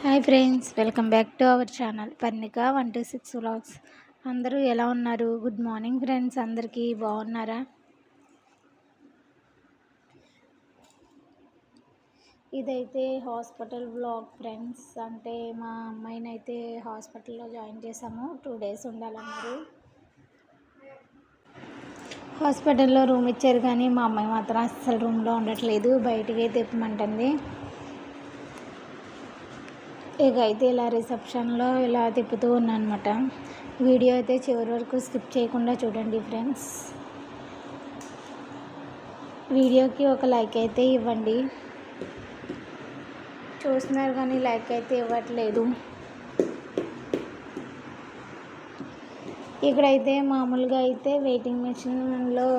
Hi friends, welcome back to our channel Parnika 126 vlogs. అందరూ ఎలా ఉన్నారు? గుడ్ మార్నింగ్ ఫ్రెండ్స్, అందరికీ బాగున్నారా? ఇదైతే హాస్పిటల్ వ్లాగ్ ఫ్రెండ్స్. అంటే మా అమ్మాయిని అయితే హాస్పిటల్లో జాయిన్ చేసాము. 2 days ఉండాలన్నారు. హాస్పిటల్లో రూమ్ ఇచ్చారు, కానీ మా అమ్మాయి మాత్రం అస్సలు రూమ్లో ఉండట్లేదు, బయటికి అయితే తిప్పమంటుంది. ఇక అయితే ఇలా రిసెప్షన్లో ఇలా తిప్పుతూ ఉన్నానమాట. వీడియో అయితే చివరి వరకు స్కిప్ చేయకుండా చూడండి ఫ్రెండ్స్. వీడియోకి ఒక లైక్ అయితే ఇవ్వండి. చూస్తున్నారు కానీ లైక్ అయితే ఇవ్వట్లేదు. ఇక్కడైతే మామూలుగా అయితే వెయిటింగ్ మెషిన్లో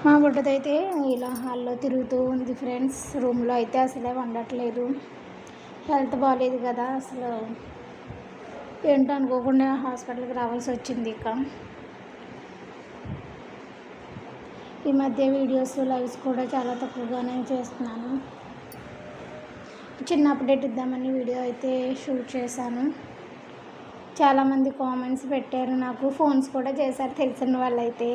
మా బుడ్డదైతే ఇలా హాల్లో తిరుగుతూ ఉంది ఫ్రెండ్స్. రూమ్లో అయితే అసలే వండట్లేదు, హెల్త్ బాగాలేదు కదా. అసలు ఏంటో అనుకోకుండా హాస్పిటల్కి రావాల్సి వచ్చింది. ఇక ఈ మధ్య వీడియోస్ లైవ్స్ కూడా చాలా తక్కువగానే చేస్తున్నాను. చిన్న అప్డేట్ ఇద్దామని వీడియో అయితే షూట్ చేశాను. చాలామంది కామెంట్స్ పెట్టారు, నాకు ఫోన్స్ కూడా చేశారు తెలిసిన వాళ్ళైతే.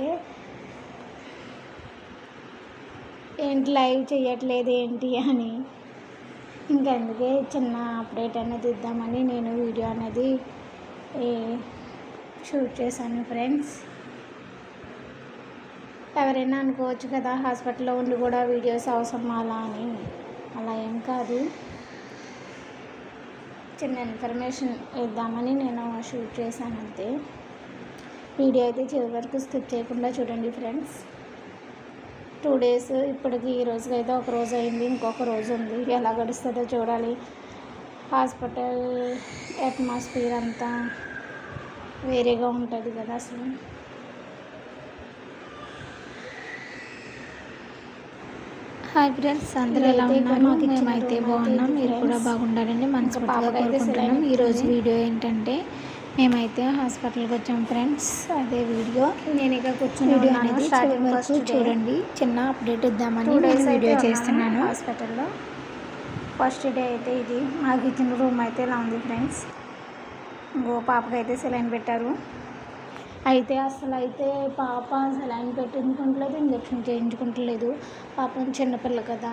ఏంటి లైవ్ చేయట్లేదు ఏంటి అని. అందుకే చిన్న అప్డేట్ అనేది ఇద్దామని నేను వీడియో అనేది షూట్ చేశాను ఫ్రెండ్స్. ఎవరైనా అనుకోవచ్చు కదా, హాస్పిటల్లో ఉండి కూడా వీడియోస్ అవసరం అలా అని. అలా ఏం కాదు, చిన్న ఇన్ఫర్మేషన్ ఇద్దామని నేను షూట్ చేశాను అంతే. వీడియో అయితే చివరి వరకు స్కిప్ చేయకుండా చూడండి ఫ్రెండ్స్. 2 days ఇప్పటికి ఈ రోజుకి అయితే ఒక రోజు అయింది, ఇంకొక రోజు ఉంది. ఎలా గడుస్తుందో చూడాలి. హాస్పిటల్ అట్మాస్ఫియర్ అంతా వేరేగా ఉంటుంది కదా అసలు. హాయ్ ఫ్రెండ్స్, అందరూ ఎలా ఉన్నారు? మేమైతే బాగున్నాం, మీరు కూడా బాగుండాలండి మనస్ఫూర్తిగా కోరుకుంటున్నాం. ఈరోజు వీడియో ఏంటంటే మేమైతే హాస్పిటల్కి వచ్చాం ఫ్రెండ్స్. అదే వీడియో నేను ఇక కూర్చుని వీడియో అనేది స్టార్టింగ్ వరకు చూడండి. చిన్న అప్డేట్ ఇద్దామని వీడియో చేస్తున్నాను. హాస్పిటల్లో ఫస్ట్ డే అయితే ఇది మాకు ఇచ్చిన రూమ్ అయితే ఇలా ఉంది ఫ్రెండ్స్. పాపకైతే సెలైన్ పెట్టారు. అయితే అసలు అయితే పాప సెలైన్ పెట్టించుకుంటలేదు, ఇంజక్షన్ చేయించుకుంటలేదు. పాపం చిన్నపిల్ల కదా,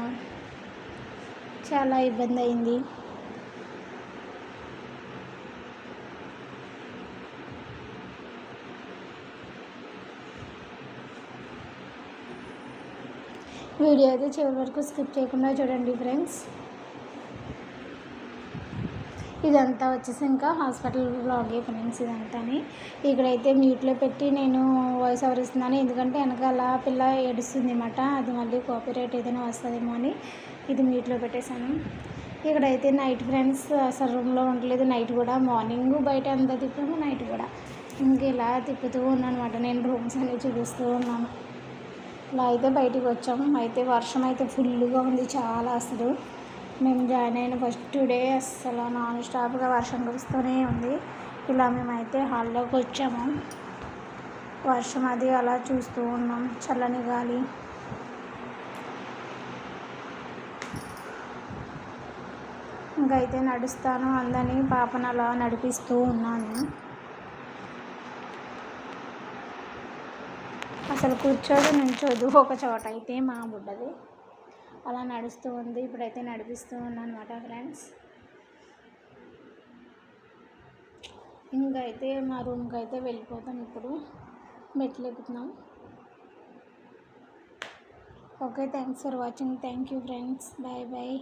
చాలా ఇబ్బంది అయింది. వీడియో అయితే చివరి వరకు స్కిప్ చేయకుండా చూడండి ఫ్రెండ్స్. ఇదంతా వచ్చేసి ఇంకా హాస్పిటల్ వ్లాగే ఫ్రెండ్స్ ఇదంతాని. ఇక్కడైతే మ్యూట్లో పెట్టి నేను వాయిస్ ఓవర్ ఇస్తున్నాను, ఎందుకంటే వెనకాల పిల్ల ఏడుస్తుంది అన్నమాట. అది మళ్ళీ కాపీరైట్ ఏదైనా వస్తుందేమో అని ఇది మ్యూట్లో పెట్టేశాను. ఇక్కడైతే నైట్ ఫ్రెండ్స్ అసలు రూమ్లో ఉండలేదు. నైట్ కూడా మార్నింగ్ బయట అంతా తిప్పాము, నైట్ కూడా ఇలా తిప్పుతూ ఉన్నాను అనమాట. నేను రూమ్స్ అన్నీ చూపిస్తూ ఉన్నాను. ఇలా అయితే బయటికి వచ్చాము. అయితే వర్షం అయితే ఫుల్గా ఉంది చాలా. అసలు మేము జాయిన్ అయిన ఫస్ట్ డే అస్సలు నాన్ స్టాప్గా వర్షం కురుస్తూనే ఉంది. ఇలా మేమైతే హాల్లోకి వచ్చాము. వర్షం అది అలా చూస్తూ ఉన్నాం, చల్లని గాలి. ఇంకైతే నడుస్తాను అందని పాపను అలా నడిపిస్తూ ఉన్నాను. అసలు కూర్చోదు నుంచోదు ఒక చోట. అయితే మా బుడ్డది అలా నడుస్తూ ఉంది. ఇప్పుడైతే నడిపిస్తూ ఉన్నాను అనమాట ఫ్రెండ్స్. ఇంకైతే మా రూమ్కి అయితే వెళ్ళిపోతాం. ఇప్పుడు మెట్లు ఎక్కుతున్నాం. Okay, thanks for watching. Thank you friends, bye bye.